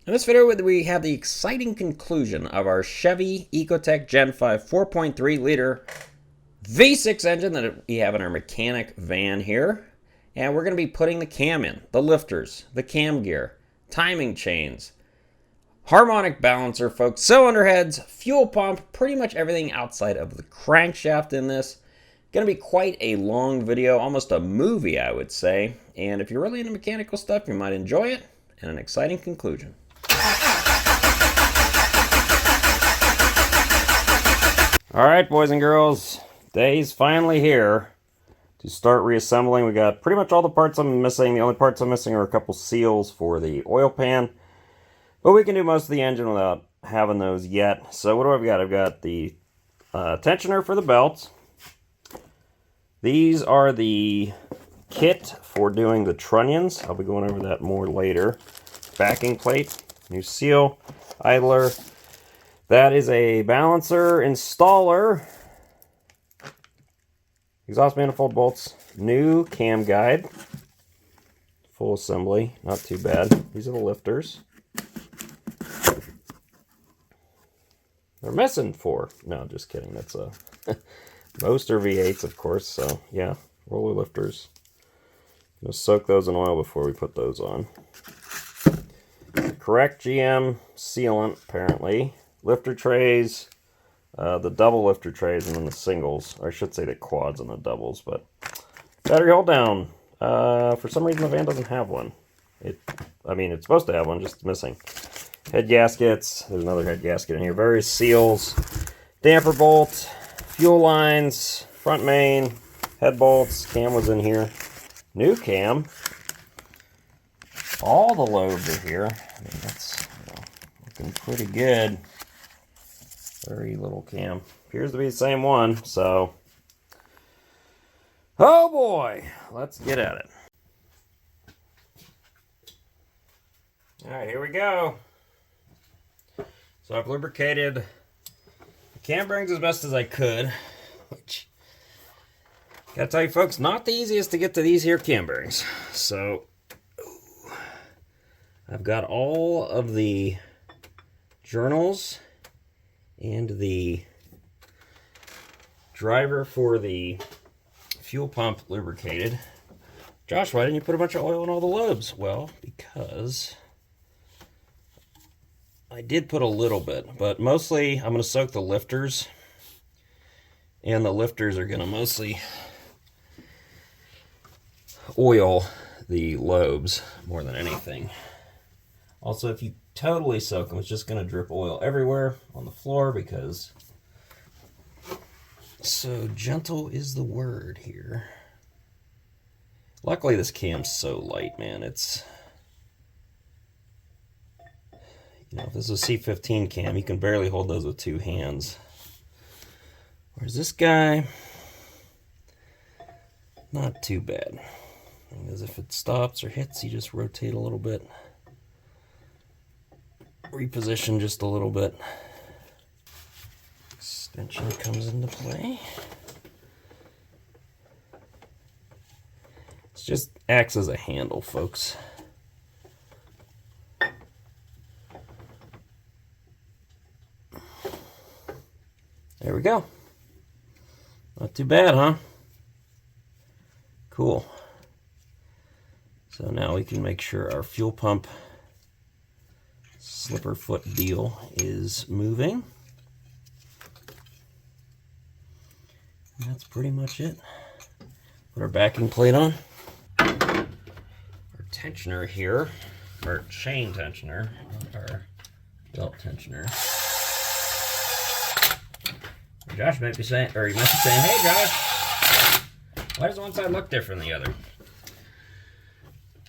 In this video, we have the exciting conclusion of our Chevy Ecotec Gen 5 4.3 liter V6 engine that we have in our mechanic van here. And we're going to be putting the cam in, the lifters, the cam gear, timing chains, harmonic balancer, folks, cylinder heads, fuel pump, pretty much everything outside of the crankshaft in this. Going to be quite a long video, almost a movie, I would say. And if you're really into mechanical stuff, you might enjoy it. And an exciting conclusion. Alright, boys and girls, day's finally here to start reassembling. We got pretty much all the parts I'm missing. The only parts I'm missing are a couple seals for the oil pan. But we can do most of the engine without having those yet. So what do I've got? I've got the tensioner for the belt. These are the kit for doing the trunnions. I'll be going over that more later. Backing plate, new seal, idler. That is a balancer, installer, exhaust manifold bolts, new cam guide, full assembly, not too bad. These are the lifters. They're missing 4. No, just kidding. That's a most are V8s, of course. So yeah, roller lifters. Gonna soak those in oil before we put those on. Correct GM sealant, apparently. Lifter trays, the double lifter trays, and then the singles. Or I should say the quads and the doubles, but battery hold down. For some reason the van doesn't have one. I mean, it's supposed to have one, just missing. Head gaskets, there's another head gasket in here. Various seals, damper bolt, fuel lines, front main, head bolts, cam was in here. New cam. All the lobes are here. I mean, that's looking pretty good. Very little cam. Appears to be the same one, so. Oh boy, let's get at it. Alright, here we go. So I've lubricated the cam bearings as best as I could, which, gotta tell you folks, not the easiest to get to these here cam bearings. So, I've got all of the journals and the driver for the fuel pump lubricated. Josh, why didn't you put a bunch of oil in all the lobes? Well, because I did put a little bit, but mostly I'm going to soak the lifters, and the lifters are going to mostly oil the lobes more than anything. Also, if you totally soak them, it's just going to drip oil everywhere on the floor because so gentle is the word here. Luckily, this cam's so light, man. It's, you know, if this is a C15 cam, you can barely hold those with 2 hands. Whereas this guy, not too bad. Because if it stops or hits, you just rotate a little bit. Reposition just a little bit. Extension comes into play. It just acts as a handle, folks. There we go. Not too bad, huh? Cool. So now we can make sure our fuel pump slipper foot deal is moving. And that's pretty much it. Put our backing plate on. Our tensioner here, our chain tensioner, not our belt tensioner. Josh might be saying, or he might be saying, hey Josh, why does one side look different than the other?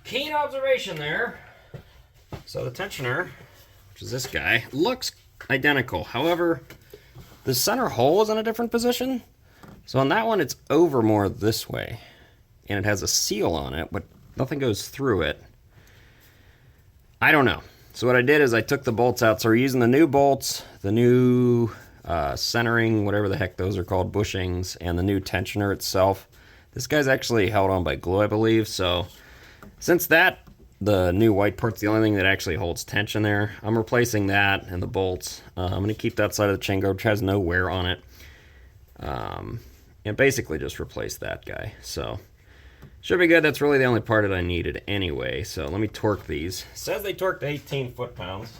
Keen observation there. So the tensioner, which is this guy, looks identical. However, the center hole is in a different position. So on that one, it's over more this way. And it has a seal on it, but nothing goes through it. I don't know. So what I did is I took the bolts out. So we're using the new bolts, the new centering, whatever the heck those are called, bushings, and the new tensioner itself. This guy's actually held on by glue, I believe. So since that The new white part's the only thing that actually holds tension there. I'm replacing that and the bolts. I'm going to keep that side of the chain guard, which has no wear on it. And basically just replace that guy. So, should be good. That's really the only part that I needed anyway. So, let me torque these. It says they torqued 18 foot-pounds.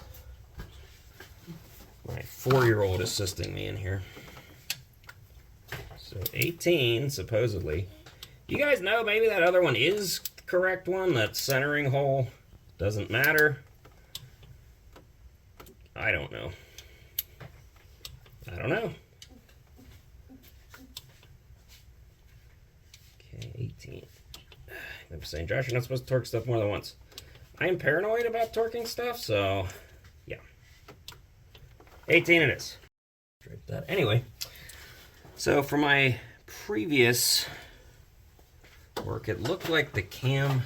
My 4-year-old assisting me in here. So, 18, supposedly. You guys know maybe that other one is the correct one? That centering hole doesn't matter? I don't know. I don't know. Okay, 18. I'm saying, Josh, you're not supposed to torque stuff more than once. I am paranoid about torquing stuff, so yeah. 18 it is. That. Anyway, so for my previous work, it looked like the cam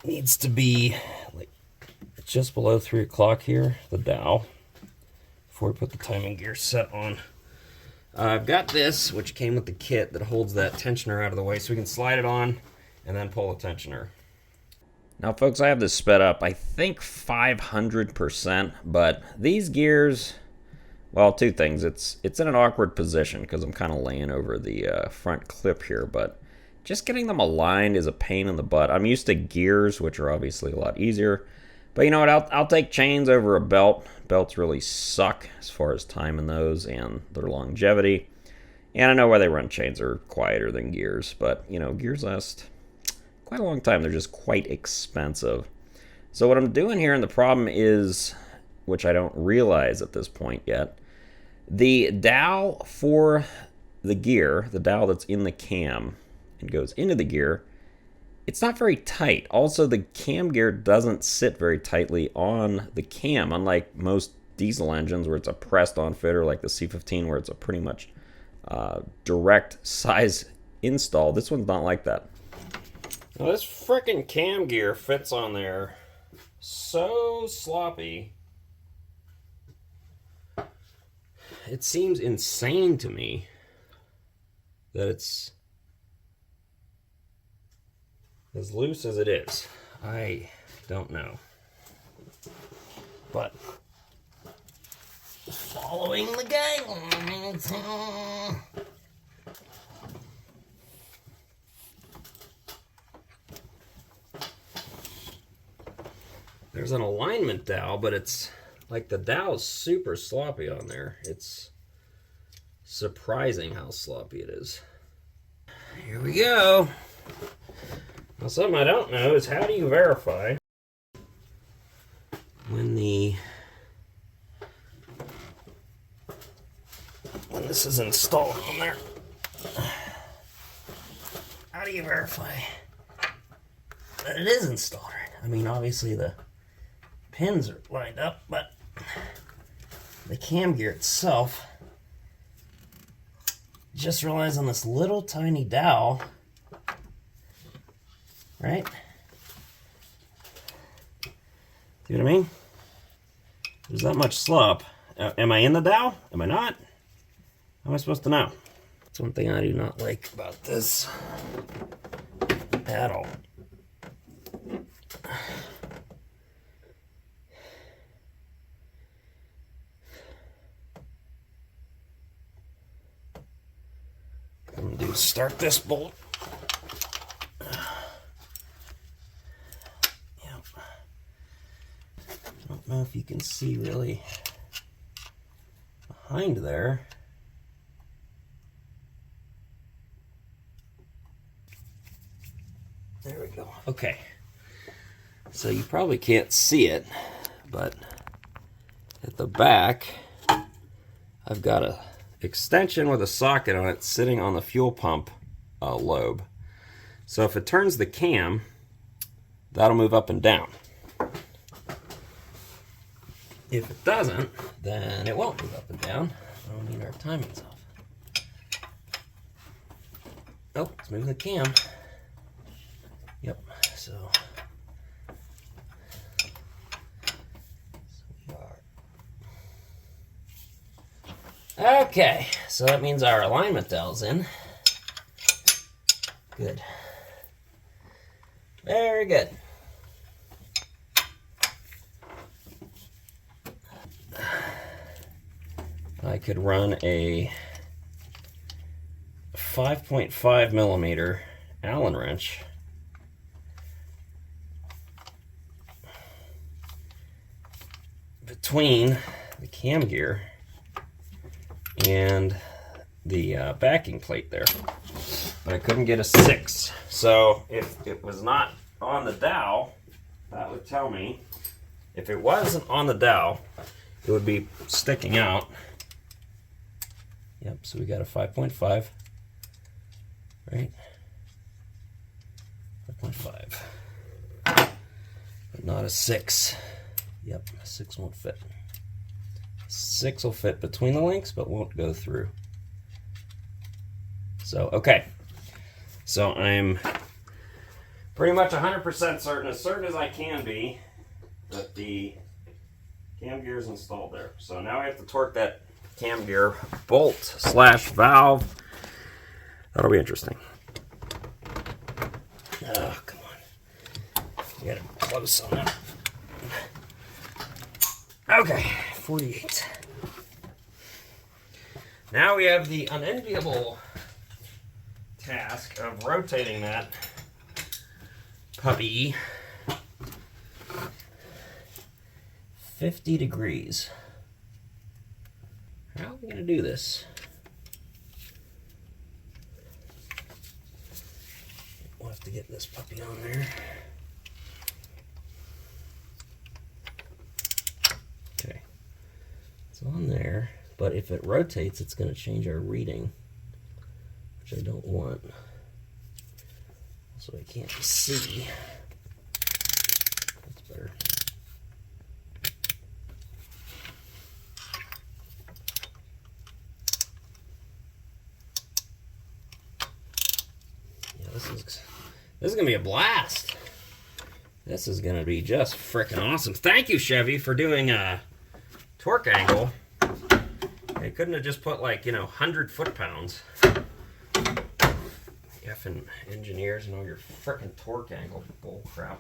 needs to be like just below 3 o'clock here, the dial, before we put the timing gear set on. I've got this, which came with the kit, that holds that tensioner out of the way so we can slide it on and then pull the tensioner. Now, folks, I have this sped up, I think 500%, but these gears, well, two things. It's in an awkward position because I'm kind of laying over the front clip here, but just getting them aligned is a pain in the butt. I'm used to gears, which are obviously a lot easier. But you know what? I'll take chains over a belt. Belts really suck as far as timing those and their longevity. And I know why they run chains are quieter than gears, but you know, gears last quite a long time. They're just quite expensive. So what I'm doing here, and the problem is, which I don't realize at this point yet, the dowel for the gear, the dowel that's in the cam and goes into the gear, it's not very tight. Also, the cam gear doesn't sit very tightly on the cam, unlike most diesel engines where it's a pressed-on fitter like the C15, where it's a pretty much direct size install. This one's not like that. Now, this frickin' cam gear fits on there so sloppy. It seems insane to me that it's as loose as it is. I don't know. But following the guidelines. There's an alignment dowel, but it's like the dowel's super sloppy on there. It's surprising how sloppy it is. Here we go. Now, something I don't know is how do you verify when this is installed on there? How do you verify that it is installed right? I mean, obviously the pins are lined up, but the cam gear itself just relies on this little tiny dowel, right? See what I mean? There's that much slop. Am I in the dowel? Am I not? How am I supposed to know? That's one thing I do not like about this at all. What I'm going to do is start this bolt. Yep. I don't know if you can see really behind there. There we go. Okay. So you probably can't see it, but at the back, I've got a extension with a socket on it sitting on the fuel pump lobe. So if it turns the cam, that'll move up and down. If it doesn't, then it won't move up and down. That'll mean our timing's off. Oh, it's moving the cam. Yep, so we are. Okay, so that means our alignment dowel's in. Good. Very good. I could run a 5.5 millimeter Allen wrench between the cam gear and the backing plate there, but I couldn't get a 6. So if it was not on the dowel, that would tell me. If it wasn't on the dowel, it would be sticking out. Yep, so we got a 5.5, right? 5.5, but not a 6. Yep, a 6 won't fit. 6 will fit between the links, but won't go through. So, okay. So I'm pretty much 100% certain, as certain as I can be, that the cam gear is installed there. So now I have to torque that cam gear bolt / valve. That'll be interesting. Oh, come on. You gotta close on that. Okay, 48. Now we have the unenviable task of rotating that puppy 50 degrees. How are we going to do this? We'll have to get this puppy on there. Okay. It's on there, but if it rotates, it's going to change our reading, which I don't want. So I can't see. That's better. This is gonna be a blast. This is gonna be just freaking awesome. Thank you, Chevy, for doing a torque angle. They couldn't have just put, like, 100 foot-pounds. Effing engineers and all your freaking torque angle bull crap.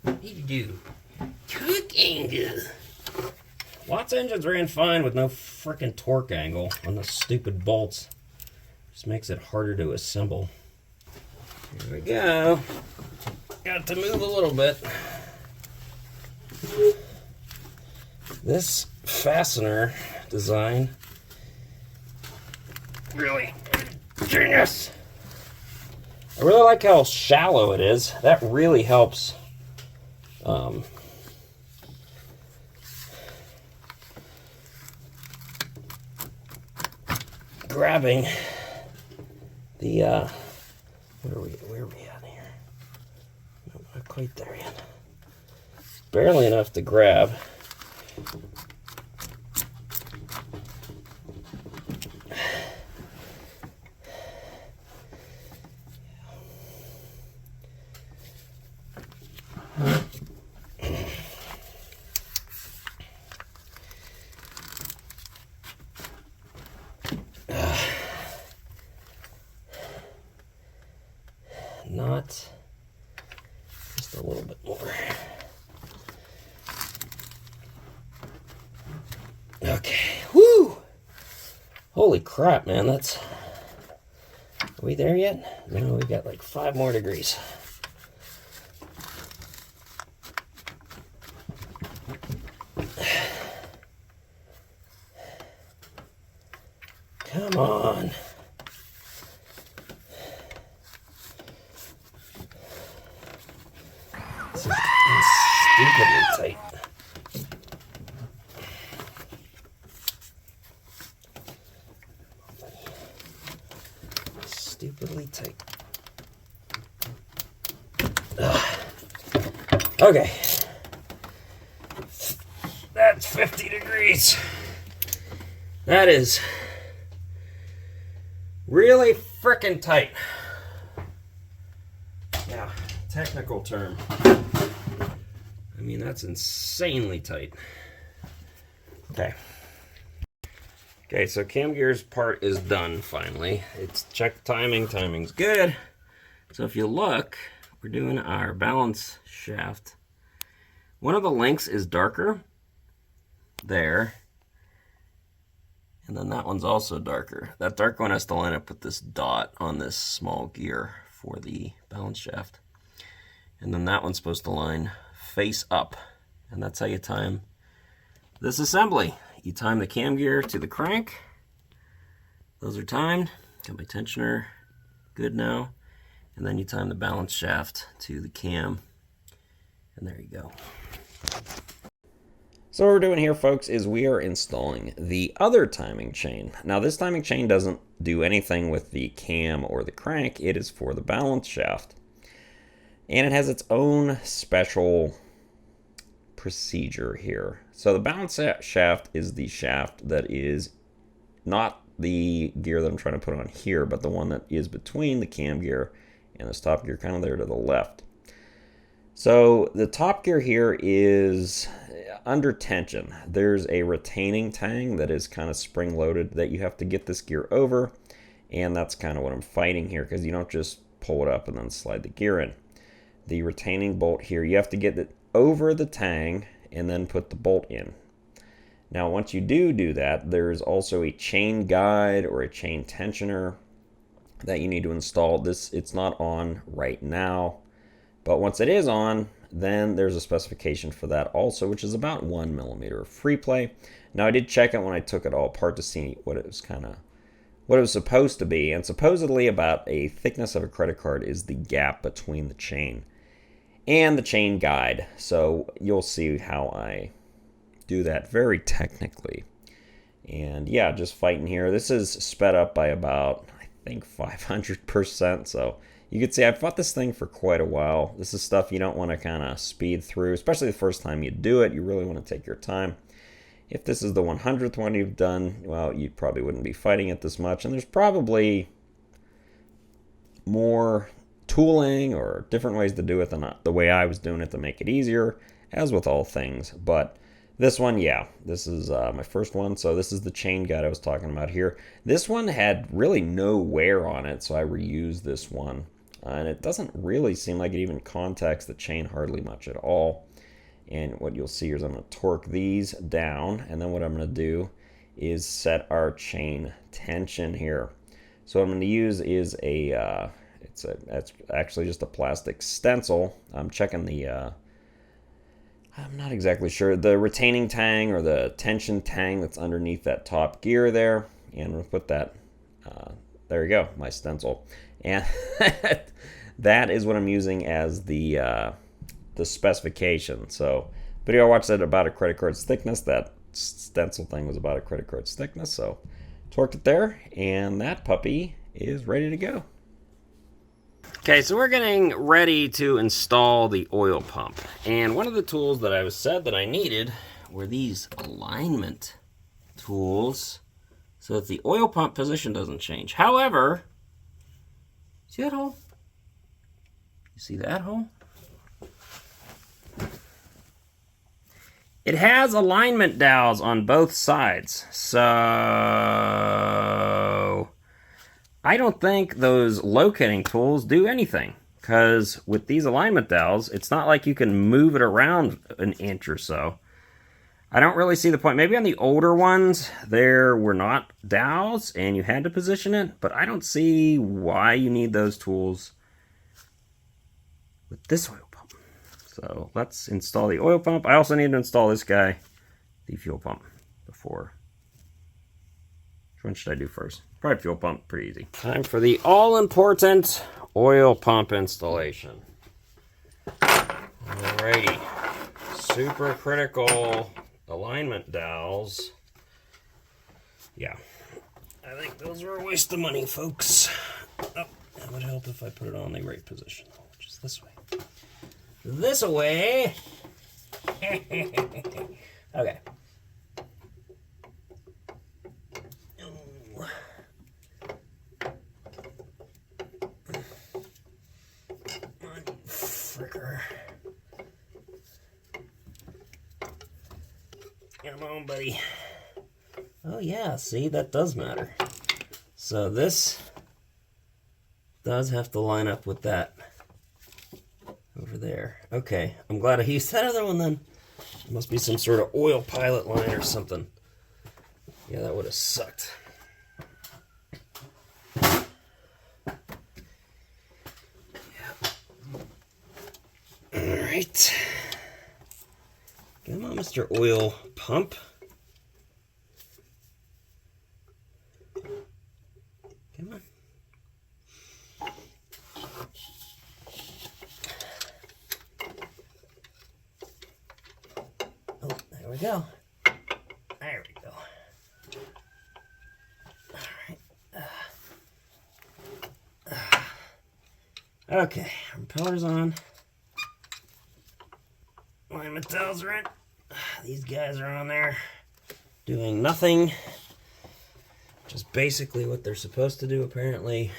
What do you do? Torque angle. Lots of engines ran fine with no freaking torque angle on the stupid bolts. Just makes it harder to assemble. Here we go. Got to move a little bit. This fastener design, really genius. I really like how shallow it is. That really helps. Grabbing the where are we at here? No, not quite there yet. Barely enough to grab. Not just a little bit more. Okay. Woo! Holy crap, man. That's... Are we there yet? No, we got like 5 more degrees. Come on. This is stupidly tight. Stupidly tight. Ugh. Okay. That's 50 degrees. That is really frickin' tight. Yeah, technical term. I mean, that's insanely tight. Okay. Okay, so cam gear's part is done finally. It's checked timing. Timing's good. So if you look, we're doing our balance shaft. One of the links is darker there, and then that one's also darker. That dark one has to line up with this dot on this small gear for the balance shaft. And then that one's supposed to line face up, and that's how you time this assembly. You time the cam gear to the crank. Those are timed. Got my tensioner good now. And then you time the balance shaft to the cam. And there you go. So what we're doing here, folks, is we are installing the other timing chain. Now this timing chain doesn't do anything with the cam or the crank. It is for the balance shaft. And it has its own special procedure here. So the balance shaft is the shaft that is not the gear that I'm trying to put on here, but the one that is between the cam gear and this top gear, kind of there to the left. So the top gear here is under tension. There's a retaining tang that is kind of spring loaded that you have to get this gear over, and that's kind of what I'm fighting here, because you don't just pull it up and then slide the gear in. The retaining bolt here, you have to get it over the tang and then put the bolt in. Now once you do that, there's also a chain guide or a chain tensioner that you need to install. It's not on right now, but once it is on, then there's a specification for that also, which is about 1 millimeter of free play. Now I did check it when I took it all apart to see what it was supposed to be, and supposedly about a thickness of a credit card is the gap between the chain and the chain guide. So you'll see how I do that very technically. And yeah, just fighting here. This is sped up by about, I think, 500%. So you can see I've fought this thing for quite a while. This is stuff you don't want to kind of speed through, especially the first time you do it. You really want to take your time. If this is the 100th one you've done, well, you probably wouldn't be fighting it this much. And there's probably more tooling or different ways to do it than the way I was doing it to make it easier, as with all things. But this one, yeah, this is my first one. So this is the chain guide I was talking about here. This one had really no wear on it, so I reused this one. And it doesn't really seem like it even contacts the chain hardly much at all. And what you'll see is I'm going to torque these down, and then what I'm going to do is set our chain tension here. So what I'm going to use is it's actually just a plastic stencil. I'm checking the I'm not exactly sure, the retaining tang or the tension tang that's underneath that top gear there, and I'm going to put that there you go, my stencil, and that is what I'm using as the specification. So video I watched at about a credit card's thickness. That stencil thing was about a credit card's thickness, so torqued it there, and that puppy is ready to go. Okay, so we're getting ready to install the oil pump, and one of the tools that I was said that I needed were these alignment tools so that the oil pump position doesn't change. However, see that hole? You see that hole? It has alignment dowels on both sides, so I don't think those locating tools do anything, because with these alignment dowels, it's not like you can move it around an inch or so. I don't really see the point. Maybe on the older ones, there were not dowels and you had to position it, but I don't see why you need those tools with this oil pump. So let's install the oil pump. I also need to install this guy, the fuel pump, before. Which one should I do first? Probably fuel pump, pretty easy. Time for the all-important oil pump installation. Alrighty. Super critical alignment dowels. Yeah. I think those are a waste of money, folks. Oh, that would help if I put it on the right position, which is this way. This way. Okay. Fricker. Come on, buddy. Oh yeah, see, that does matter. So this does have to line up with that over there. Okay, I'm glad I used that other one then. It must be some sort of oil pilot line or something. Yeah, that would have sucked. Alright. Come on, Mr. Oil Pump. Come on. Oh, there we go. There we go. Alright. Okay, propeller's on. My Mattel's are in. These guys are on there doing nothing. Just basically what they're supposed to do, apparently.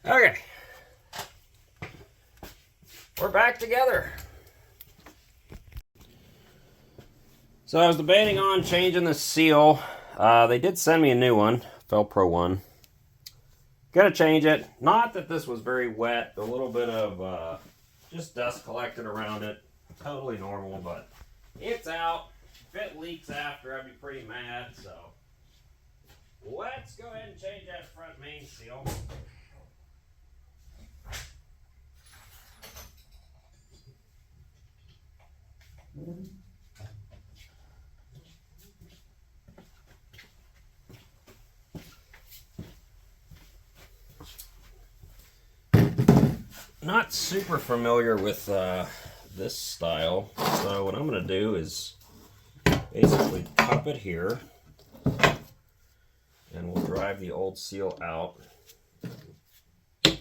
Okay, we're back together. So I was debating on changing the seal. They did send me a new one, Velcro one. Gonna change it. Not that this was very wet. A little bit of just dust collected around it. Totally normal, but it's out. If it leaks after, I'd be pretty mad. So let's go ahead and change that front main seal. Not super familiar with this style, so what I'm going to do is basically pop it here, and we'll drive the old seal out. That's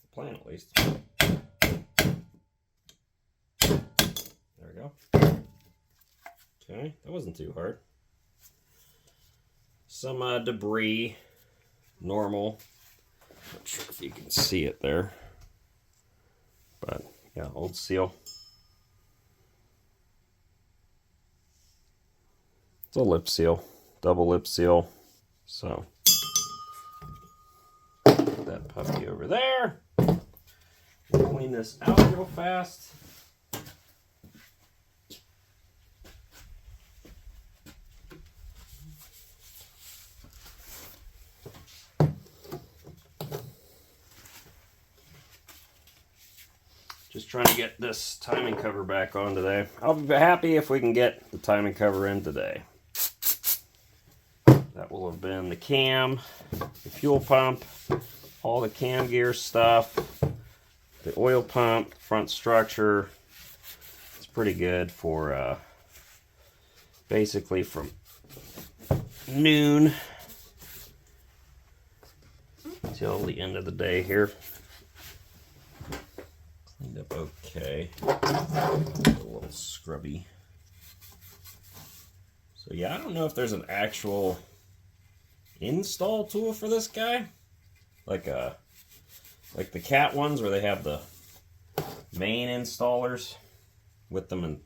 the plan, at least. There we go. Okay, that wasn't too hard. Some debris, normal. Not sure if you can see it there, but yeah, old seal. It's a lip seal, double lip seal. So put that puppy over there. We'll clean this out real fast. Just trying to get this timing cover back on today. I'll be happy if we can get the timing cover in today. That will have been the cam, the fuel pump, all the cam gear stuff, the oil pump, front structure. It's pretty good for basically from noon till the end of the day here. Cleaned up okay. A little scrubby. So yeah, I don't know if there's an actual install tool for this guy, like the cat ones where they have the main installers with them, and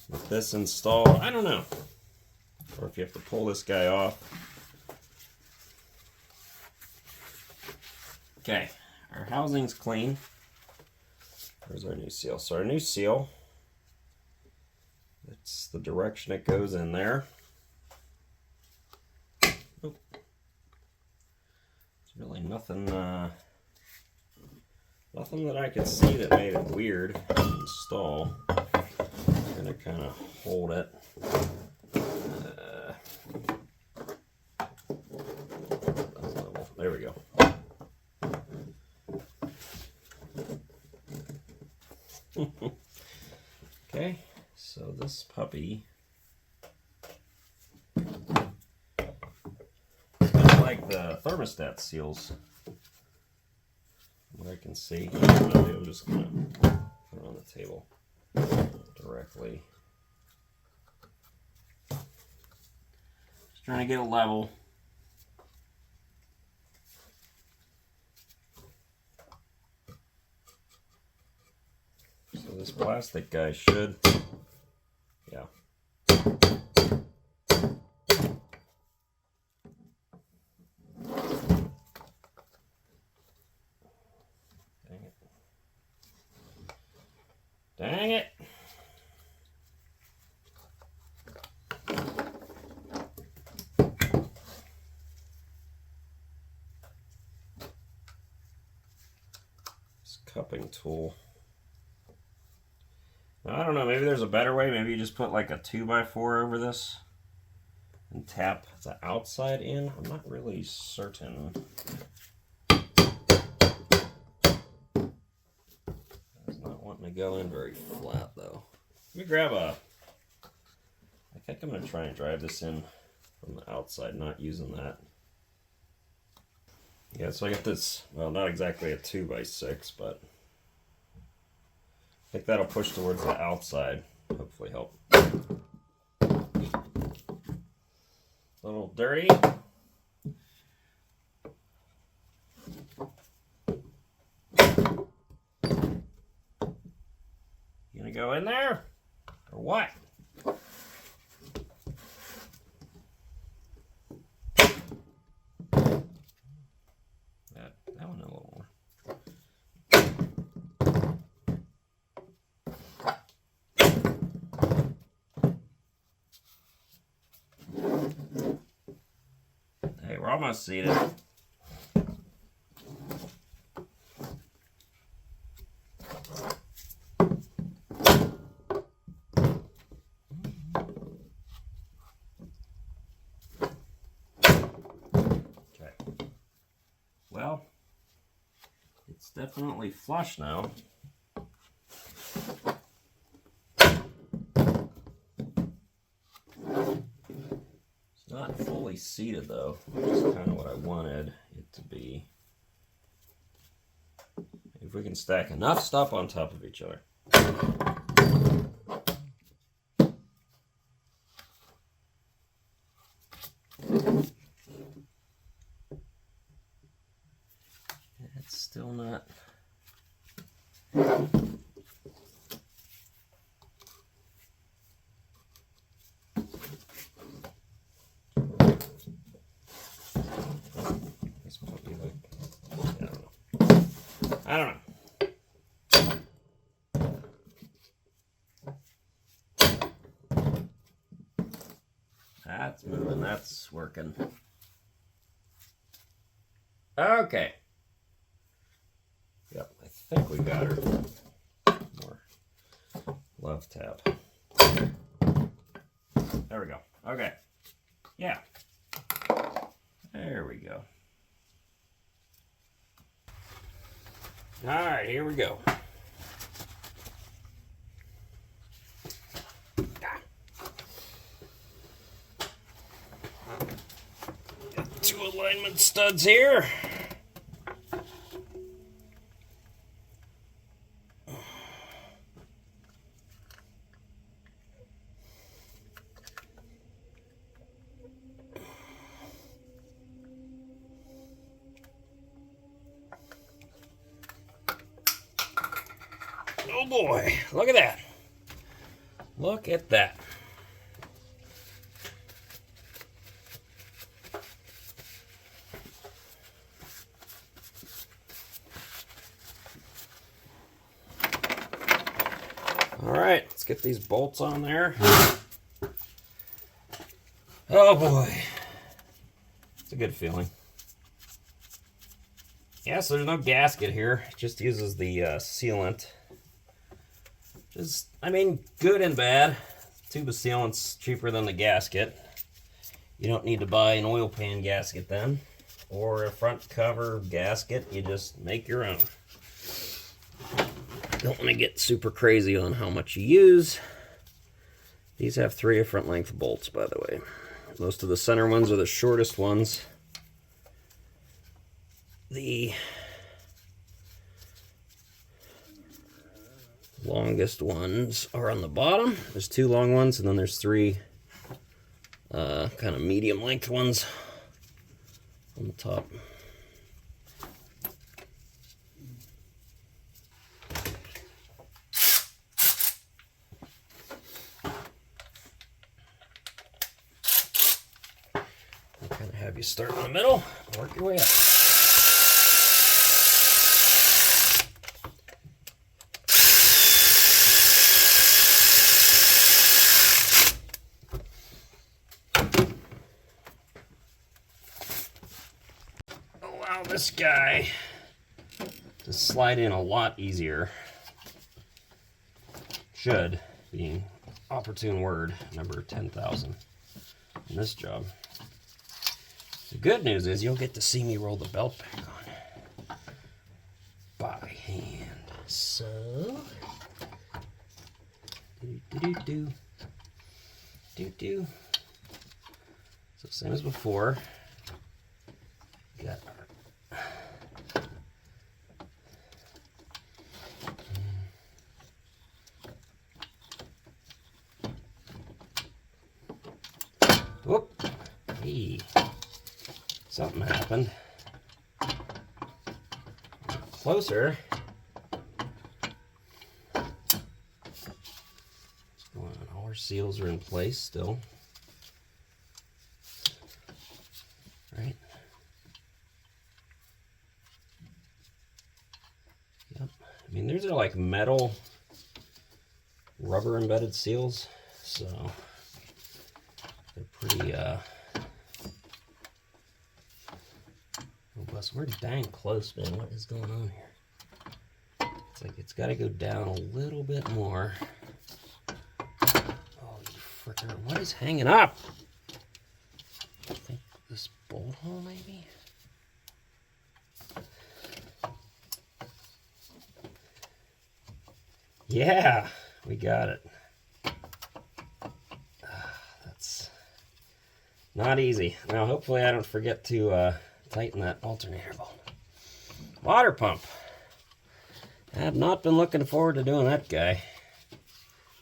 with this install, I don't know, or if you have to pull this guy off. Okay, our housing's clean. Where's our new seal? So our new seal, it's the direction it goes in there. Oh. There's really nothing nothing that I could see that made it weird to install. I'm gonna kind of hold it. There Okay, so this puppy, like the thermostat seals, what I can see. I'm just gonna put it on the table directly. Just trying to get a level. So this plastic guy should, yeah. Dang it. This cupping tool. Now, I don't know, maybe there's a better way. Maybe you just put like a 2x4 over this and tap the outside in. I'm not really certain. It's not wanting to go in very flat though. Let me grab a, I think I'm going to try and drive this in from the outside, not using that. Yeah, so I got this, well, not exactly a 2x6, but I think that'll push towards the outside. Hopefully help. A little dirty. You gonna go in there? Or what? That one a little more. Hey, we're almost seated. Okay. Well, it's definitely flush now. Not fully seated though, which is kind of what I wanted it to be. If we can stack enough stuff on top of each other. It's still not. I don't know. That's moving. That's working. Okay. Yep, I think we got her. More love tap. There we go. Okay. Yeah. There we go. All right, here we go. Got 2 alignment studs here. Oh boy, look at that. Look at that. All right, let's get these bolts on there. Oh boy, it's a good feeling. Yeah, so there's no gasket here. It just uses the sealant. Just, I mean, good and bad. Tube of sealant's cheaper than the gasket. You don't need to buy an oil pan gasket then, or a front cover gasket. You just make your own. Don't want to get super crazy on how much you use. These have 3 different length bolts, by the way. Most of the center ones are the shortest ones. The longest ones are on the bottom. There's 2 long ones, and then there's 3 kind of medium length ones on the top. I'll kind of have you start in the middle, work your way up. This guy to slide in a lot easier. Should, being opportune word number 10,000 in this job. The good news is you'll get to see me roll the belt back on by hand. So, do. So same as before. Got our whoop. Hey. Something happened. Closer. What's going on? All our seals are in place still. Right? Yep. I mean, these are like metal rubber embedded seals, so they're pretty robust. We're dang close, man. What is going on here? It's like it's got to go down a little bit more. Oh, you fricker. What is hanging up? I think this bolt hole, maybe? Yeah, we got it. That's not easy. Now, hopefully I don't forget to tighten that alternator bolt. Water pump. I have not been looking forward to doing that guy.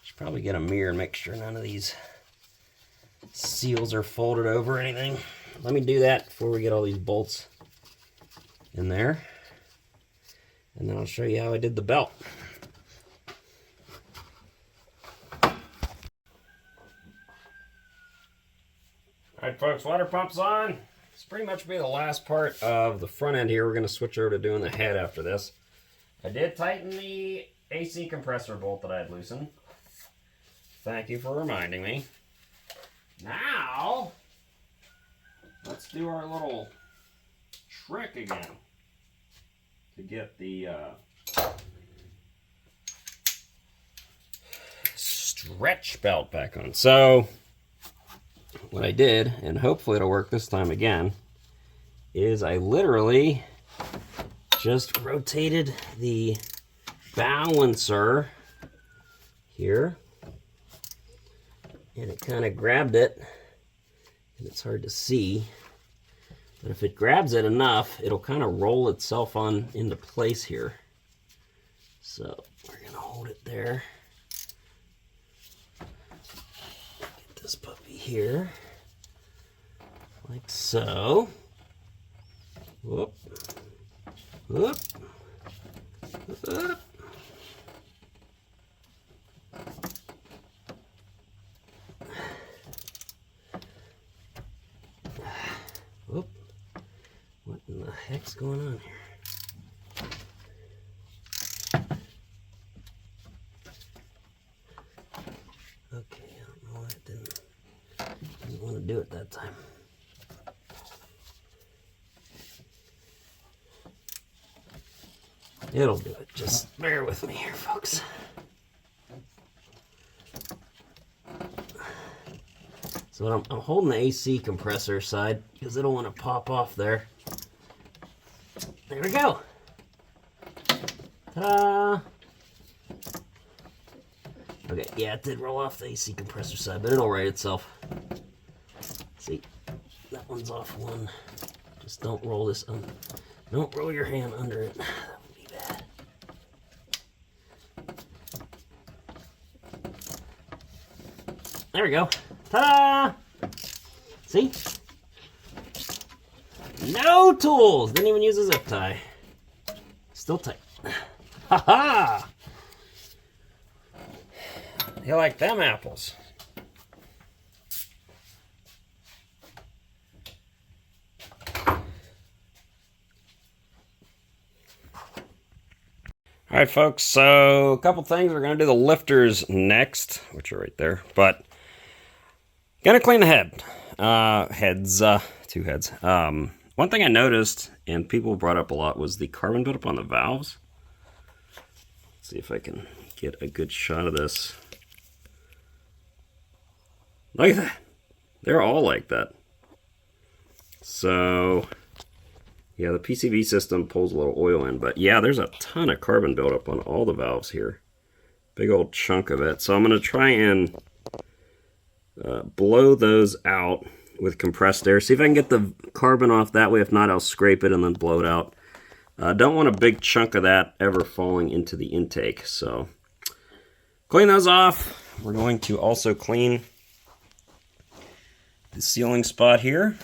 Should probably get a mirror and make sure none of these seals are folded over or anything. Let me do that before we get all these bolts in there. And then I'll show you how I did the belt. Alright folks, water pump's on. This pretty much be the last part of the front end here. We're going to switch over to doing the head after this. I did tighten the AC compressor bolt that I had loosened. Thank you for reminding me. Now, let's do our little trick again to get the stretch belt back on. So, what I did, and hopefully it'll work this time again, is I literally just rotated the balancer here, and it kind of grabbed it, and it's hard to see, but if it grabs it enough, it'll kind of roll itself on into place here. So we're gonna hold it there. Get this puppy here, like so. Whoop, whoop, whoop. Whoop. What in the heck's going on here? Okay, I don't know why it didn't want to do it that time. It'll do it. Just bear with me here, folks. So I'm holding the AC compressor side because it'll want to pop off there. There we go. Ta-da! Okay, yeah, it did roll off the AC compressor side, but it'll right itself. See, that one's off one. Just don't roll this. Don't roll your hand under it. That would be bad. There we go. Ta-da! See? No tools. Didn't even use a zip tie. Still tight. Ha ha! You like them apples? All right, folks, so a couple things. We're going to do the lifters next, which are right there, but going to clean the head. Two heads. One thing I noticed, and people brought up a lot, was the carbon buildup on the valves. Let's see if I can get a good shot of this. Look at that. They're all like that. So, yeah, the PCV system pulls a little oil in, but yeah, there's a ton of carbon buildup on all the valves here. Big old chunk of it. So I'm going to try and blow those out with compressed air. See if I can get the carbon off that way. If not, I'll scrape it and then blow it out. Don't want a big chunk of that ever falling into the intake. So clean those off. We're going to also clean the sealing spot here.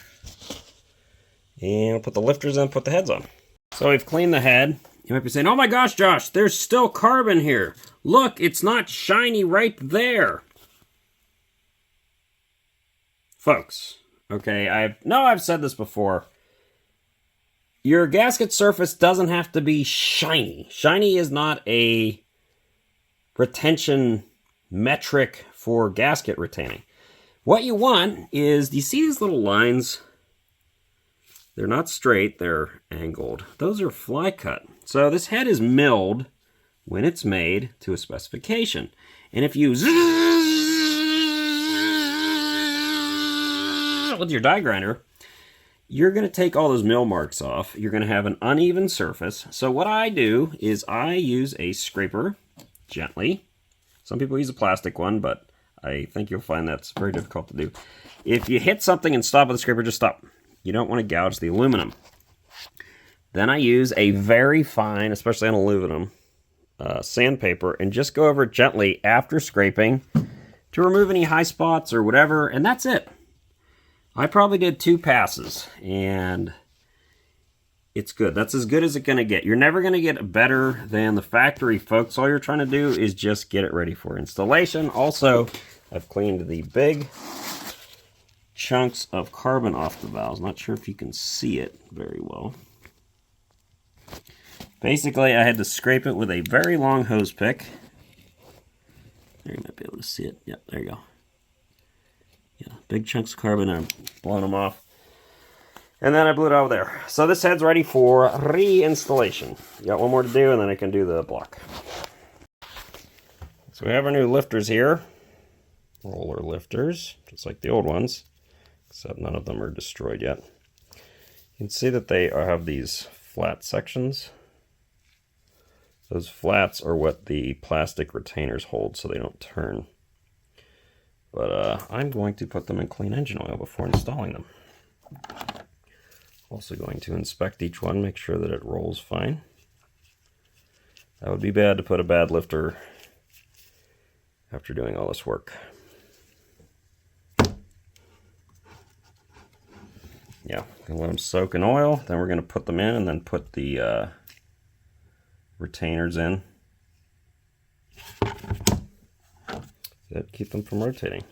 And put the lifters in, put the heads on. So we've cleaned the head. You might be saying, oh my gosh, Josh, there's still carbon here. Look, it's not shiny right there. Folks, okay, I've said this before. Your gasket surface doesn't have to be shiny. Shiny is not a retention metric for gasket retaining. What you want is, do you see these little lines? They're not straight, they're angled. Those are fly cut. So this head is milled when it's made to a specification. And if you with your die grinder, you're going to take all those mill marks off. You're going to have an uneven surface. So what I do is I use a scraper gently. Some people use a plastic one, but I think you'll find that's very difficult to do. If you hit something and stop with a scraper, just stop. You don't want to gouge the aluminum. Then I use a very fine, especially on aluminum, sandpaper, and just go over it gently after scraping to remove any high spots or whatever, and that's it. I probably did 2 passes, and it's good. That's as good as it's going to get. You're never going to get better than the factory, folks. All you're trying to do is just get it ready for installation. Also, I've cleaned the big chunks of carbon off the valves. Not sure if you can see it very well. Basically, I had to scrape it with a very long hose pick. There, you might be able to see it. Yep, there you go. Yeah, big chunks of carbon, and I'm blowing them off. And then I blew it out there. So this head's ready for reinstallation. Got one more to do, and then I can do the block. So we have our new lifters here. Roller lifters, just like the old ones, except none of them are destroyed yet. You can see that they have these flat sections. Those flats are what the plastic retainers hold so they don't turn. But I'm going to put them in clean engine oil before installing them. Also going to inspect each one, make sure that it rolls fine. That would be bad to put a bad lifter after doing all this work. Yeah, gonna let them soak in oil, then we're gonna put them in and then put the retainers in. That keep them from rotating.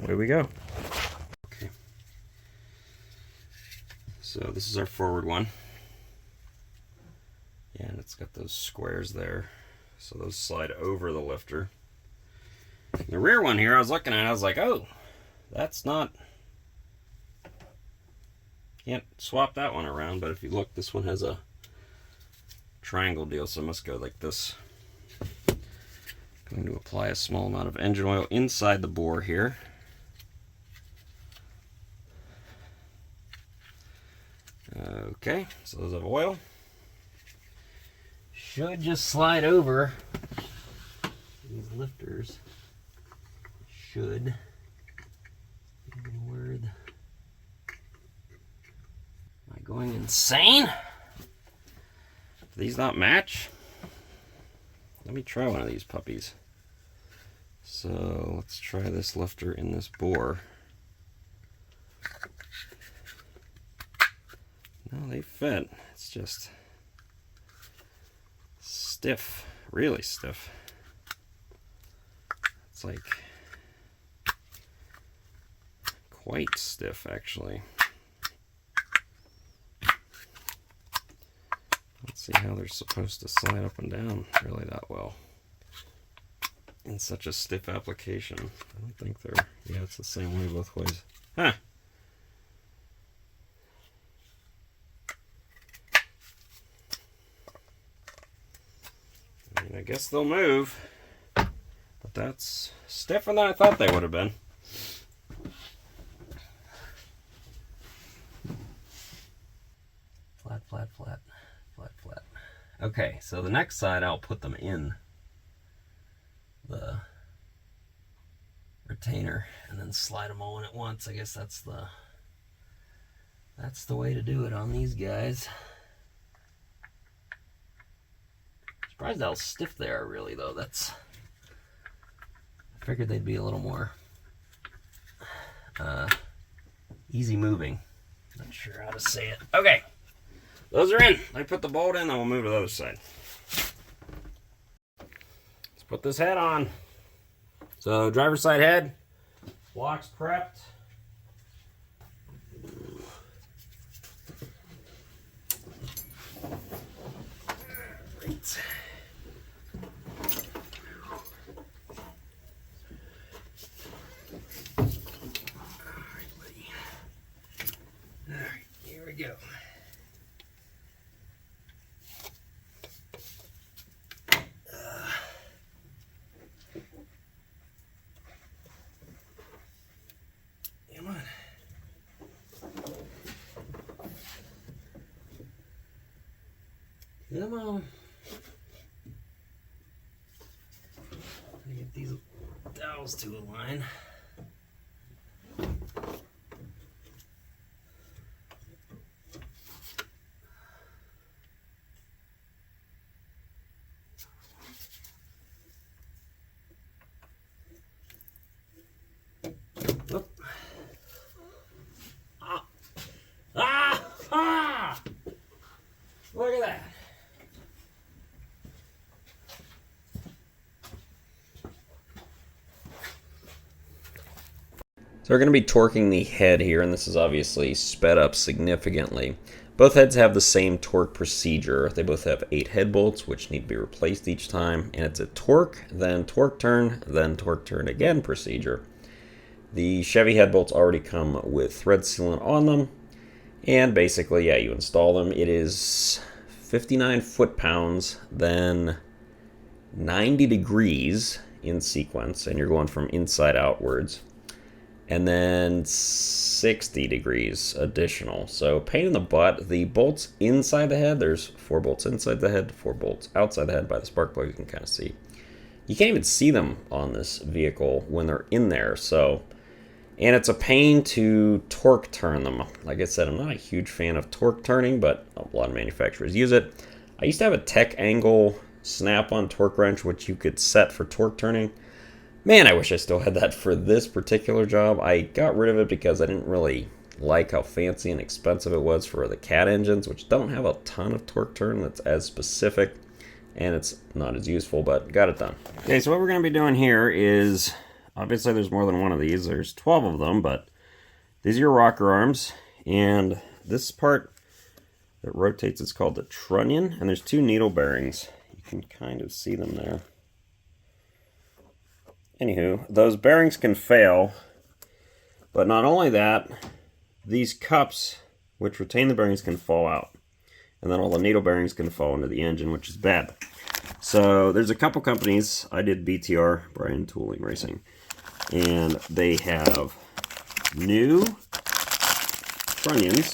Away we go. Okay. So this is our forward one. And it's got those squares there. So those slide over the lifter. The rear one here, I was looking at it, I was like, oh, that's not... Can't swap that one around, but if you look, this one has a triangle deal, so it must go like this. Going to apply a small amount of engine oil inside the bore here. Okay, so those have oil. Should just slide over. These lifters should. Give me a word. Am I going insane? Do these not match? Let me try one of these puppies. So let's try this lifter in this bore. No, they fit. It's just stiff, really stiff. It's like quite stiff, actually. Let's see how they're supposed to slide up and down really that well in such a stiff application. I don't think they're, yeah, it's the same way both ways. Huh. I mean, I guess they'll move, but that's stiffer than I thought they would have been. Flat, flat, flat, flat, flat. Okay, so the next side I'll put them in the retainer and then slide them all in at once. I guess that's the way to do it on these guys. Surprised how stiff they are, really, though. I figured they'd be a little more easy moving. Not sure how to say it. Okay, those are in. I put the bolt in, then we'll move to the other side. Let's put this head on. So, driver's side head, blocks prepped. Right. Go. Come on. Come on. Get these dowels to align. Look at that. So we're going to be torquing the head here, and this is obviously sped up significantly. Both heads have the same torque procedure. They both have 8 head bolts, which need to be replaced each time, and it's a torque, then torque turn again procedure. The Chevy head bolts already come with thread sealant on them, and basically, yeah, you install them. It is 59 foot-pounds, then 90 degrees in sequence, and you're going from inside outwards, and then 60 degrees additional. So pain in the butt. The bolts inside the head, there's 4 bolts inside the head, 4 bolts outside the head. By the spark plug, you can kind of see. You can't even see them on this vehicle when they're in there, so... And it's a pain to torque turn them. Like I said, I'm not a huge fan of torque turning, but a lot of manufacturers use it. I used to have a Tech Angle snap-on torque wrench, which you could set for torque turning. Man, I wish I still had that for this particular job. I got rid of it because I didn't really like how fancy and expensive it was for the Cat engines, which don't have a ton of torque turn that's as specific, and it's not as useful, but got it done. Okay, so what we're going to be doing here is... Obviously, there's more than one of these. There's 12 of them, but these are your rocker arms. And this part that rotates is called the Trunnion, and there's 2 needle bearings. You can kind of see them there. Anywho, those bearings can fail, but not only that, these cups, which retain the bearings, can fall out. And then all the needle bearings can fall into the engine, which is bad. So there's a couple companies. I did BTR, Brian Tooling Racing, and they have new trunnions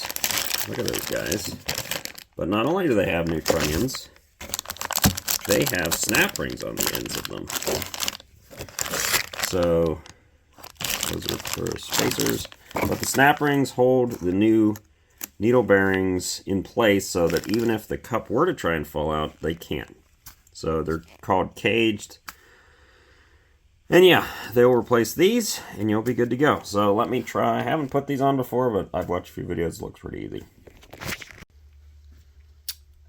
Look at those guys. But not only do they have new trunnions, they have snap rings on the ends of them. So those are for spacers. But the snap rings hold the new needle bearings in place so that even if the cup were to try and fall out, they can't. So they're called caged. And yeah, they'll replace these and you'll be good to go. So let me try. I haven't put these on before, but I've watched a few videos. It looks pretty easy.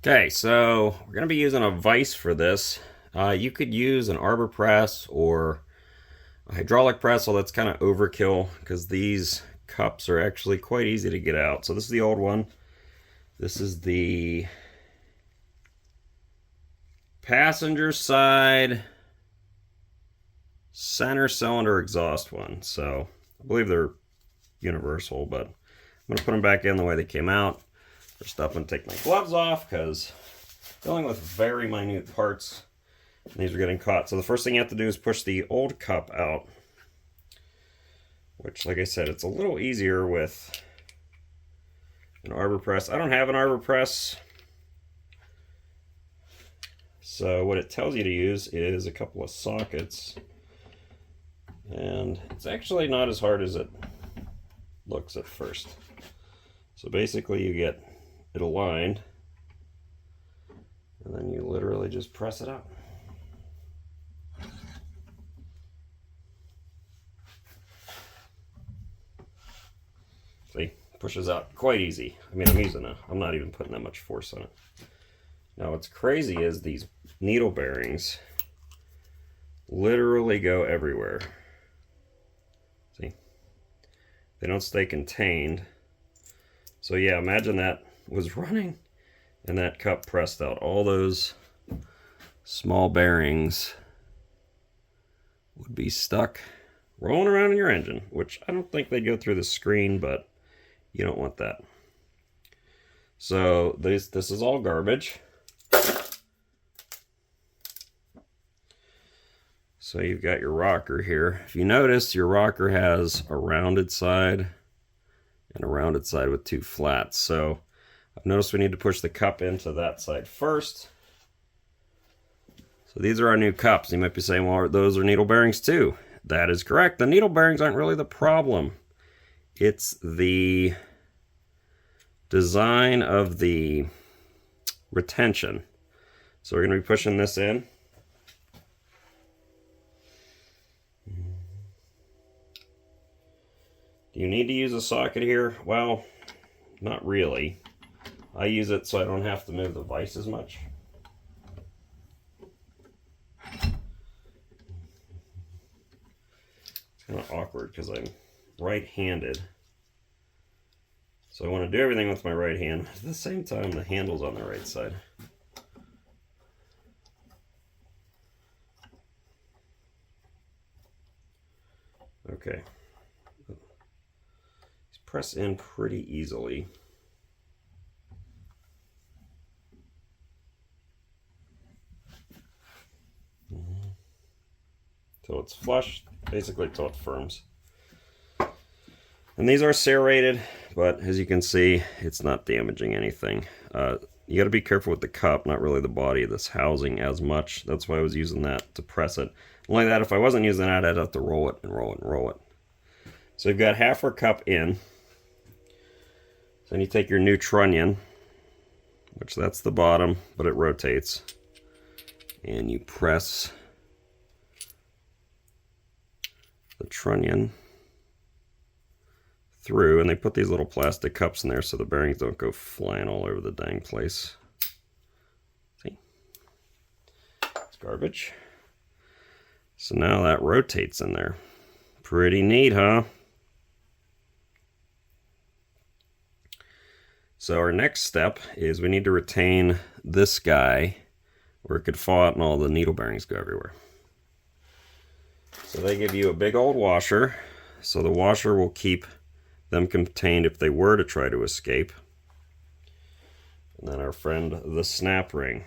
Okay, so we're going to be using a vise for this. You could use an arbor press or a hydraulic press, so that's kind of overkill because these cups are actually quite easy to get out. So this is the old one. This is the passenger side center cylinder exhaust one. So I believe they're universal, but I'm going to put them back in the way they came out. First up, I'm going to take my gloves off because dealing with very minute parts, and these are getting caught. So the first thing you have to do is push the old cup out, which, like I said, it's a little easier with an arbor press. I don't have an arbor press, so what it tells you to use is a couple of sockets, and it's actually not as hard as it looks at first. So basically you get it aligned, and then you literally just press it out. See, pushes out quite easy. I mean, I'm not even putting that much force on it. Now what's crazy is these needle bearings literally go everywhere. See, they don't stay contained. So yeah, imagine that was running and that cup pressed out. All those small bearings would be stuck rolling around in your engine, which I don't think they'd go through the screen, but you don't want that. So this is all garbage. So you've got your rocker here. If you notice, your rocker has a rounded side and a rounded side with two flats. So I've noticed we need to push the cup into that side first. So these are our new cups. You might be saying, well, those are needle bearings too. That is correct. The needle bearings aren't really the problem. It's the design of the retention. So we're going to be pushing this in. Do you need to use a socket here? Well, not really. I use it so I don't have to move the vise as much. It's kind of awkward because I'm right-handed. So I want to do everything with my right hand. At the same time, the handle's on the right side. Okay. Press in pretty easily. Till it's flush, basically till it firms. And these are serrated, but as you can see, it's not damaging anything. You got to be careful with the cup, not really the body of this housing as much. That's why I was using that to press it. Only that if I wasn't using that, I'd have to roll it and roll it and roll it. So you've got half our cup in. Then you take your new trunnion, which that's the bottom, but it rotates, and you press the trunnion through, and they put these little plastic cups in there so the bearings don't go flying all over the dang place. See? It's garbage. So now that rotates in there. Pretty neat, huh? So our next step is we need to retain this guy where it could fall out and all the needle bearings go everywhere. So they give you a big old washer. So the washer will keep them contained if they were to try to escape. And then our friend, the snap ring.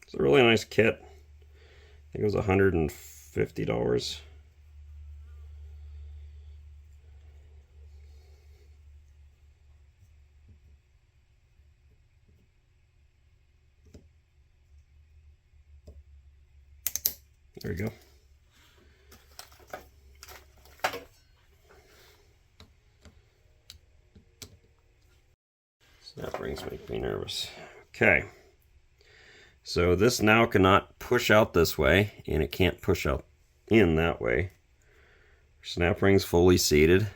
It's a really nice kit. think it was $150. There we go. Snap rings make me nervous. Okay. So this now cannot push out this way, and it can't push out in that way. Snap rings fully seated.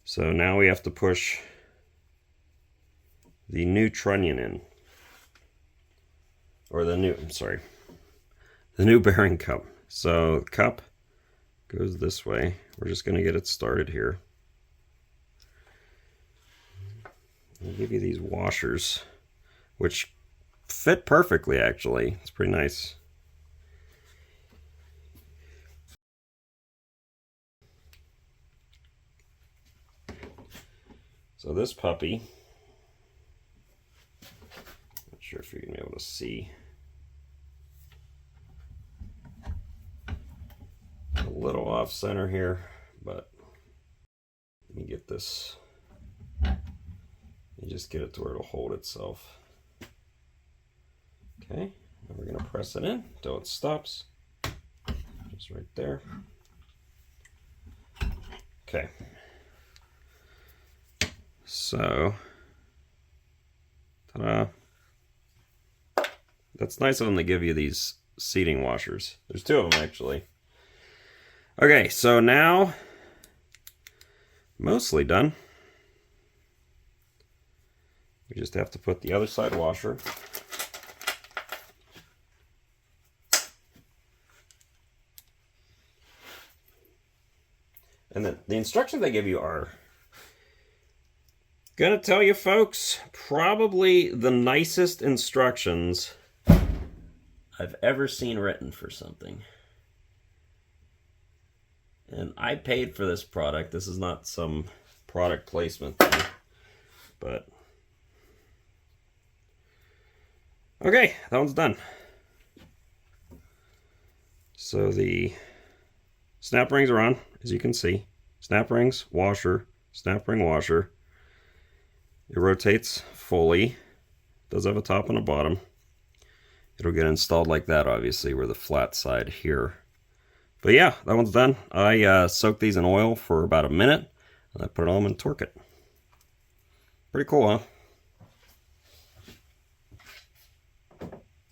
So now we have to push the new trunnion in. Or the new bearing cup. So the cup goes this way. We're just going to get it started here. I'll give you these washers, which fit perfectly actually. It's pretty nice. So this puppy, not sure if you're going to be able to see. A little off center here, but let me get this. You just get it to where it'll hold itself. Okay, now we're going to press it in until it stops. Just right there. Okay. So, ta-da. That's nice of them to give you these seating washers. There's two of them actually. Okay, so now, mostly done. We just have to put the other side washer. And then the instructions they give you are, gonna tell you folks, probably the nicest instructions I've ever seen written for something. And I paid for this product. This is not some product placement thing, but okay, that one's done. So the snap rings are on, as you can see. Snap rings, washer, snap ring, washer. It rotates fully. It does have a top and a bottom. It'll get installed like that, obviously, where the flat side here. But yeah, that one's done. I soaked these in oil for about a minute, and I put it on and torque it. Pretty cool, huh?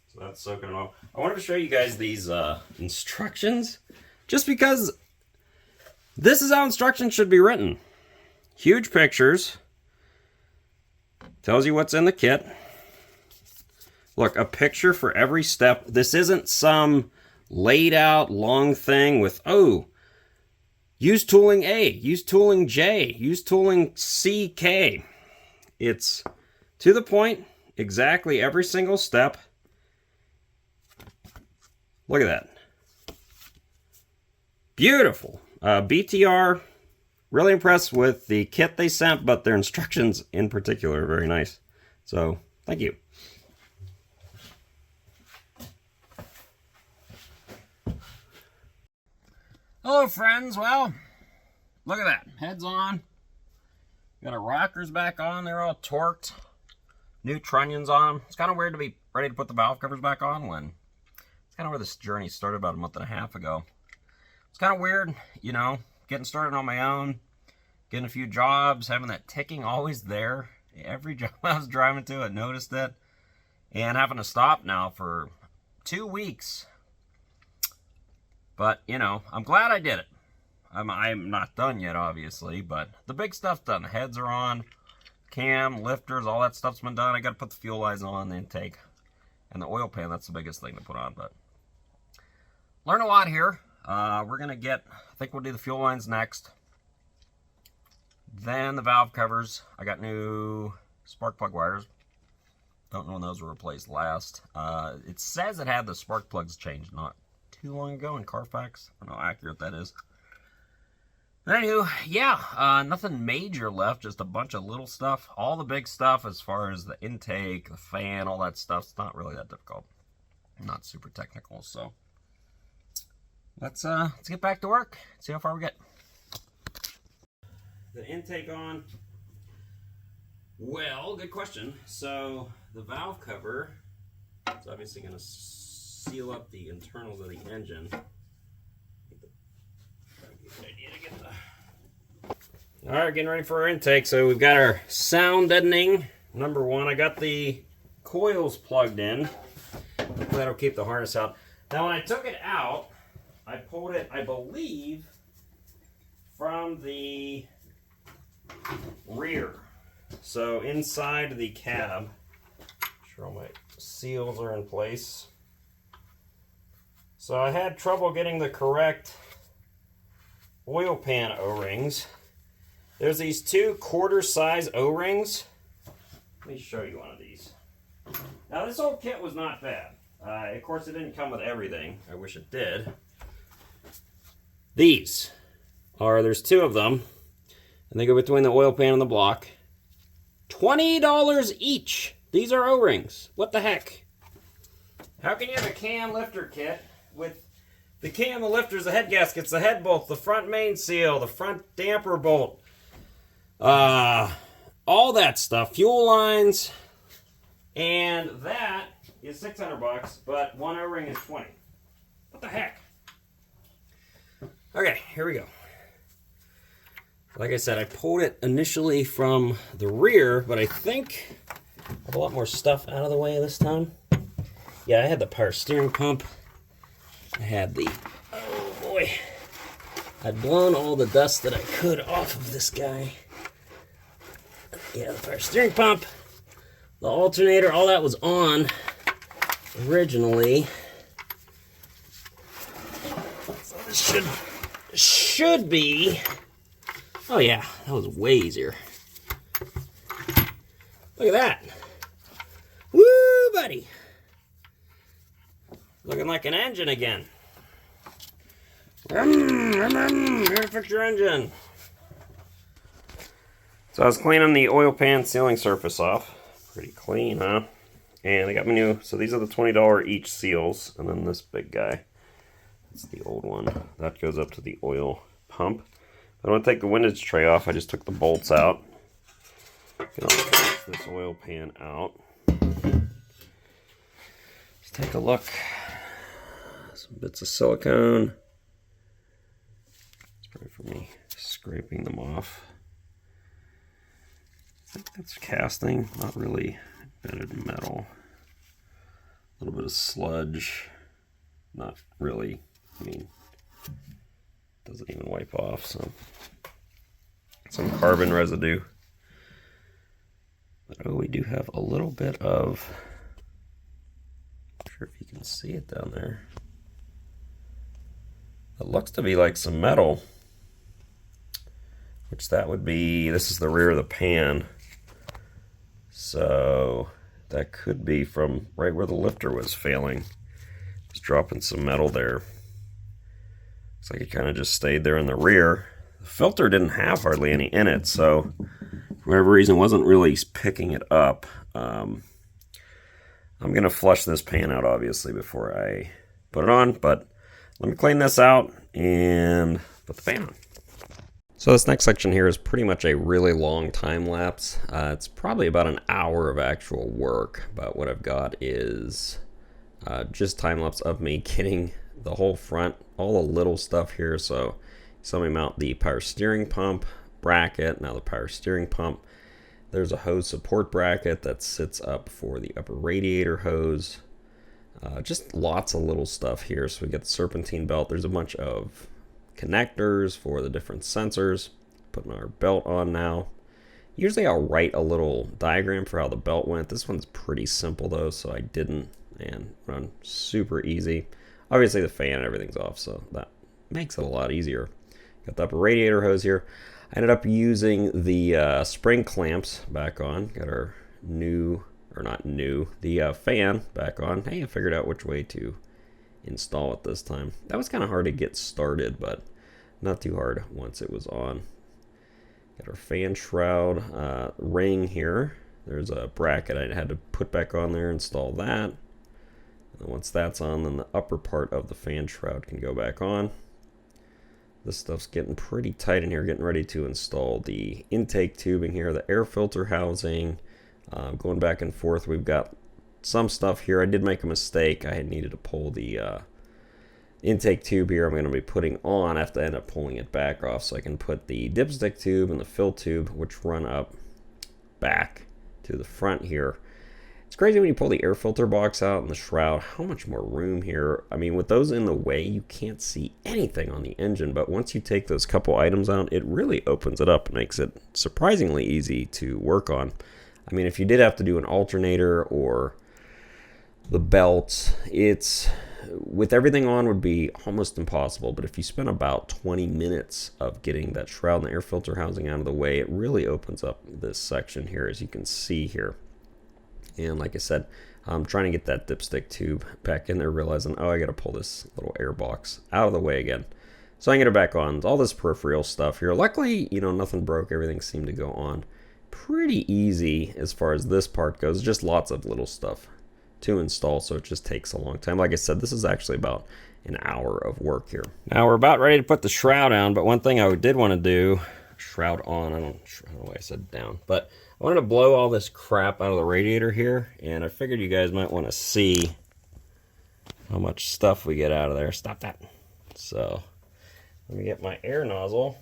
So that's soaking it off. I wanted to show you guys these instructions, just because this is how instructions should be written. Huge pictures. Tells you what's in the kit. Look, a picture for every step. This isn't some laid out long thing with, oh, use tooling A, use tooling J, use tooling CK. It's to the point, exactly every single step. Look at that. Beautiful. BTR, really impressed with the kit they sent, but their instructions in particular are very nice. So, thank you. Hello friends, well, look at that, heads on, got our rockers back on, they're all torqued, new trunnions on them. It's kind of weird to be ready to put the valve covers back on when it's kind of where this journey started about a month and a half ago. It's kind of weird, you know, getting started on my own, getting a few jobs, having that ticking always there. Every job I was driving to, I noticed it, and having to stop now for 2 weeks. But, you know, I'm glad I did it. I'm not done yet, obviously, but the big stuff's done. The heads are on, cam, lifters, all that stuff's been done. I got to put the fuel lines on, the intake, and the oil pan. That's the biggest thing to put on, but learn a lot here. We're going to get, I think we'll do the fuel lines next. Then the valve covers. I got new spark plug wires. Don't know when those were replaced last. It says it had the spark plugs changed not too long ago in Carfax. I don't know how accurate that is. But anywho, yeah, nothing major left, just a bunch of little stuff. All the big stuff as far as the intake, the fan, all that stuff's not really that difficult. I'm not super technical, so let's get back to work. See how far we get. The intake on. Well, good question. So the valve cover is obviously going to seal up the internals of the engine. All right, getting ready for our intake. So we've got our sound deadening. Number one, I got the coils plugged in. That'll keep the harness out. Now, when I took it out, I pulled it, I believe, from the rear. So inside the cab, make sure all my seals are in place. So I had trouble getting the correct oil pan O-rings. There's these 2 quarter size O-rings. Let me show you one of these. Now this old kit was not bad. Of course it didn't come with everything. I wish it did. These are, there's 2 of them. And they go between the oil pan and the block. $20 each. These are O-rings. What the heck? How can you have a cam lifter kit with the cam, the lifters, the head gaskets, the head bolt, the front main seal, the front damper bolt, all that stuff, fuel lines, and that is $600, but 1 O-ring is $20. What the heck? Okay, here we go. Like I said, I pulled it initially from the rear, but I think I have a lot more stuff out of the way this time. Yeah, I had the power steering pump. I had the, oh boy, I'd blown all the dust that I could off of this guy. Yeah, the power steering pump, the alternator, all that was on originally. So this should be, oh yeah, that was way easier. Look at that. Woo, buddy. Looking like an engine again. Here to fix your engine. So I was cleaning the oil pan sealing surface off. Pretty clean, huh? And I got my new, so these are the $20 each seals. And then this big guy, that's the old one. That goes up to the oil pump. I want to take the windage tray off. I just took the bolts out. Get this oil pan out. Let's take a look. Some bits of silicone. It's probably for me scraping them off. I think that's casting, not really embedded metal. A little bit of sludge. Not really. I mean, doesn't even wipe off, so some carbon residue. But oh, we do have a little bit of, not sure if you can see it down there. It looks to be like some metal, which that would be, this is the rear of the pan. So that could be from right where the lifter was failing. It's dropping some metal there. Looks like it kind of just stayed there in the rear. The filter didn't have hardly any in it, so for whatever reason wasn't really picking it up. I'm going to flush this pan out obviously before I put it on, but let me clean this out and put the pan on. So this next section here is pretty much a really long time lapse. It's probably about an hour of actual work, but what I've got is just time lapse of me getting the whole front, all the little stuff here. So saw me mount the power steering pump bracket, now the power steering pump. There's a hose support bracket that sits up for the upper radiator hose. Just lots of little stuff here. So we got the serpentine belt. There's a bunch of connectors for the different sensors. Putting our belt on now. Usually I'll write a little diagram for how the belt went. This one's pretty simple though, so I didn't, and run super easy. Obviously the fan and everything's off, so that makes it a lot easier. Got the upper radiator hose here. I ended up using the spring clamps back on. Got our new, or not new, the fan back on. Hey, I figured out which way to install it this time. That was kind of hard to get started, but not too hard once it was on. Got our fan shroud ring here. There's a bracket I had to put back on there, install that. And once that's on, then the upper part of the fan shroud can go back on. This stuff's getting pretty tight in here, getting ready to install the intake tubing here, the air filter housing. Going back and forth, we've got some stuff here. I did make a mistake. I had needed to pull the intake tube here I'm going to be putting on. I have to end up pulling it back off so I can put the dipstick tube and the fill tube, which run up back to the front here. It's crazy when you pull the air filter box out and the shroud, how much more room here. I mean, with those in the way, you can't see anything on the engine, but once you take those couple items out, it really opens it up and makes it surprisingly easy to work on. I mean, if you did have to do an alternator or the belts, it's, with everything on, would be almost impossible. But if you spend about 20 minutes of getting that shroud and the air filter housing out of the way, it really opens up this section here, as you can see here. And like I said, I'm trying to get that dipstick tube back in there, realizing, oh, I got to pull this little air box out of the way again. So I can get it back on. All this peripheral stuff here. Luckily, you know, nothing broke. Everything seemed to go on pretty easy as far as this part goes. Just lots of little stuff to install, so it just takes a long time. Like I said, this is actually about an hour of work here. Now we're about ready to put the shroud on, but one thing I did want to do, shroud on, I don't know why I said down, but I wanted to blow all this crap out of the radiator here, and I figured you guys might want to see how much stuff we get out of there. Stop that. So let me get my air nozzle.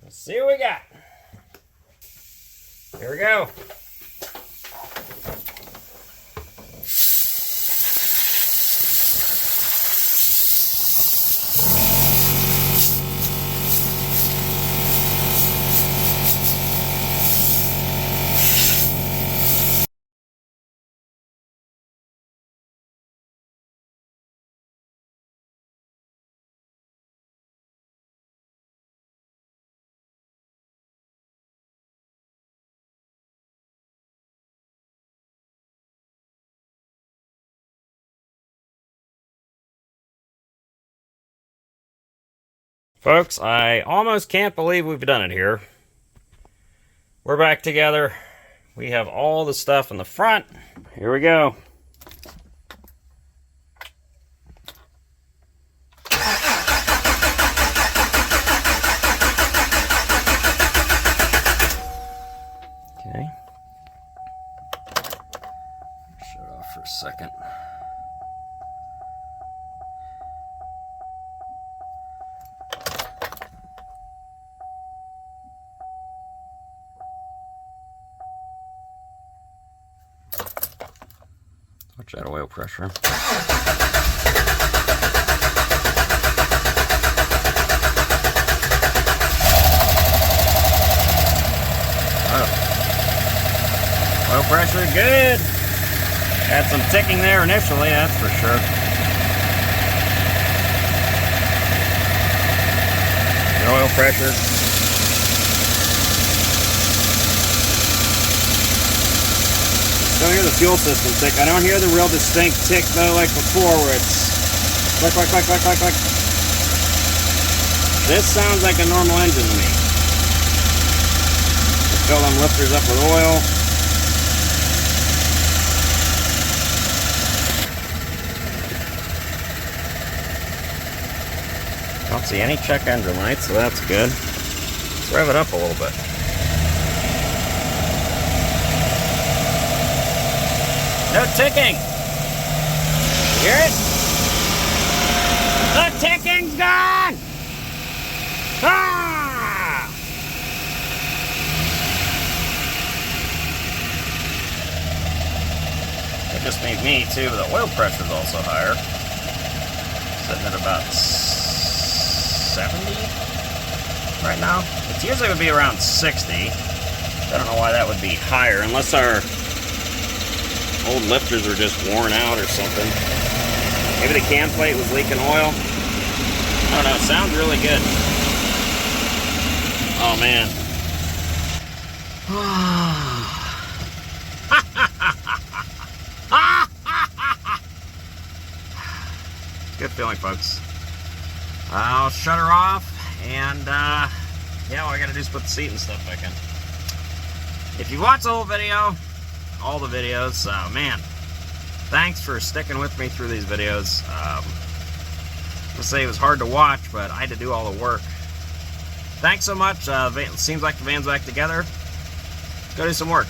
Let's see what we got. Here we go. Folks, I almost can't believe we've done it here. We're back together. We have all the stuff in the front. Here we go. Okay. Shut it off for a second. Watch that oil pressure. Oh. Oil pressure good. Had some ticking there initially, that's for sure. Good oil pressure. Don't hear the fuel system tick. I don't hear the real distinct tick though, like before, where it's click, click, click, click, click, click. This sounds like a normal engine to me. Let's fill them lifters up with oil. Don't see any check engine lights, so that's good. Let's rev it up a little bit. No ticking. You hear it? The ticking's gone! Ah! It just made me too, but the oil pressure's also higher. Sitting at about 70 right now. It usually would be around 60. I don't know why that would be higher, unless our old lifters were just worn out or something. Maybe the cam plate was leaking oil. I don't know, it sounds really good. Oh man. Good feeling, folks. I'll shut her off, and yeah, all I gotta do is put the seat and stuff back in. If you watch the whole video, all the videos, man, thanks for sticking with me through these videos. I'll say it was hard to watch, but I had to do all the work. Thanks so much. Seems like the van's back together. Go do some work.